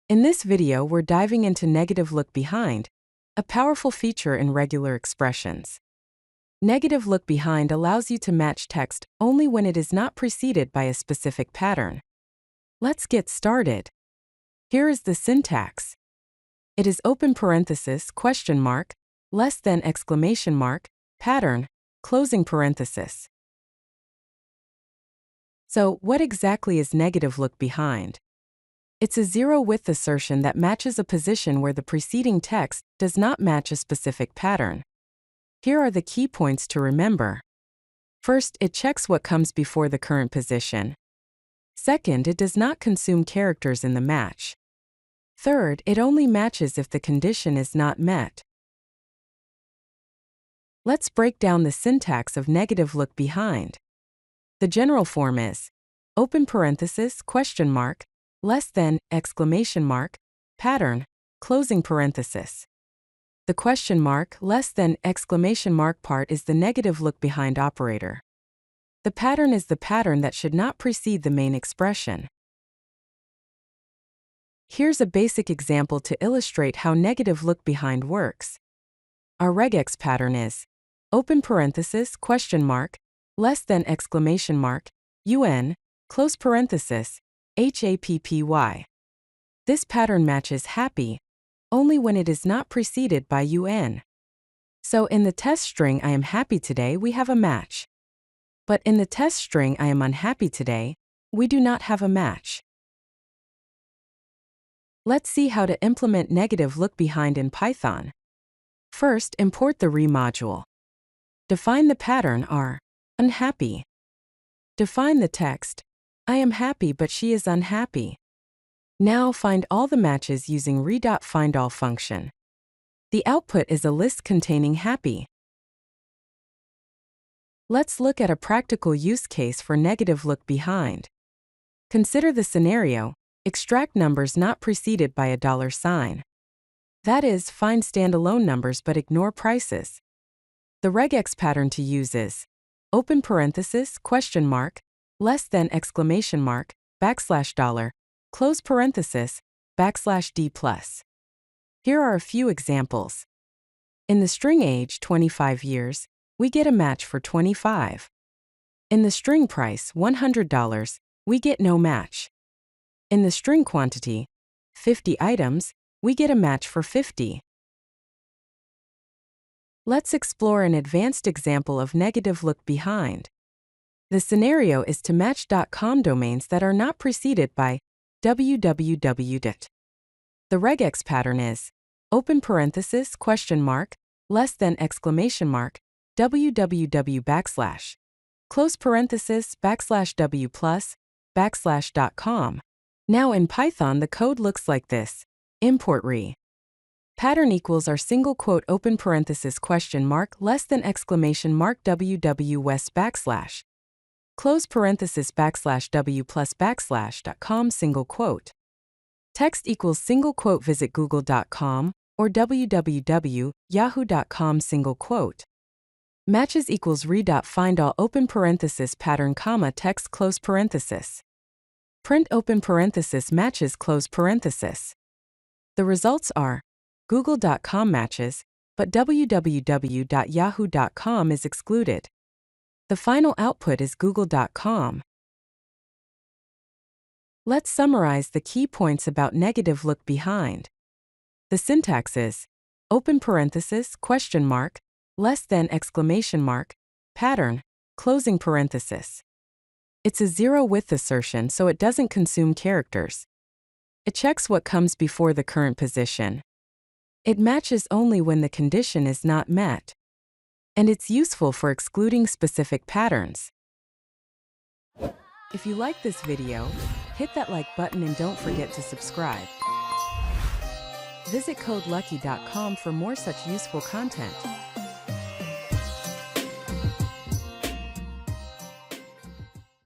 In this video, we're diving into negative look behind, a powerful feature in regular expressions. Negative look behind allows you to match text only when it is not preceded by a specific pattern. Let's get started. Here is the syntax. It is open parenthesis, question mark, less than exclamation mark, pattern, closing parenthesis. So, what exactly is negative look behind? It's a zero-width assertion that matches a position where the preceding text does not match a specific pattern. Here are the key points to remember. First, it checks what comes before the current position. Second, it does not consume characters in the match. Third, it only matches if the condition is not met. Let's break down the syntax of negative look behind. The general form is open parenthesis, question mark, less than, exclamation mark, pattern, closing parenthesis. The question mark, less than, exclamation mark part is the negative look behind operator. The pattern is the pattern that should not precede the main expression. Here's a basic example to illustrate how negative look behind works. Our regex pattern is open parenthesis, question mark, less than, exclamation mark, un, close parenthesis, happy. This pattern matches happy only when it is not preceded by un. So in the test string I am happy today we have a match. But in the test string I am unhappy today, we do not have a match. Let's see how to implement negative look behind in Python. First, import the re module. Define the pattern r, unhappy. Define the text, I am happy but she is unhappy. Now find all the matches using re.findAll function. The output is a list containing happy. Let's look at a practical use case for negative look behind. Consider the scenario, extract numbers not preceded by a $sign. That is, find standalone numbers but ignore prices. The regex pattern to use is open parenthesis, question mark, less than, exclamation mark, $, close parenthesis, \d+. Here are a few examples. In the string age 25 years, we get a match for 25. In the string price $100, we get no match. In the string quantity 50 items, we get a match for 50. Let's explore an advanced example of negative look behind. The scenario is to match .com domains that are not preceded by www. The regex pattern is open parenthesis, question mark, less than, exclamation mark, www \, close parenthesis, \w plus, \.com. Now in Python the code looks like this. Import re. Pattern equals our single quote open parenthesis question mark less than exclamation mark www \, close parenthesis \w plus \.com single quote. Text equals single quote visit google.com or www.yahoo.com single quote. Matches equals re.findAll open parenthesis pattern comma text close parenthesis. Print open parenthesis matches close parenthesis. The results are google.com matches, but www.yahoo.com is excluded. The final output is google.com. Let's summarize the key points about negative look behind. The syntax is open parenthesis, question mark, less than, exclamation mark, pattern, closing parenthesis. It's a zero-width assertion so it doesn't consume characters. It checks what comes before the current position. It matches only when the condition is not met. And it's useful for excluding specific patterns. If you like this video, hit that like button and don't forget to subscribe. Visit CodeLucky.com for more such useful content.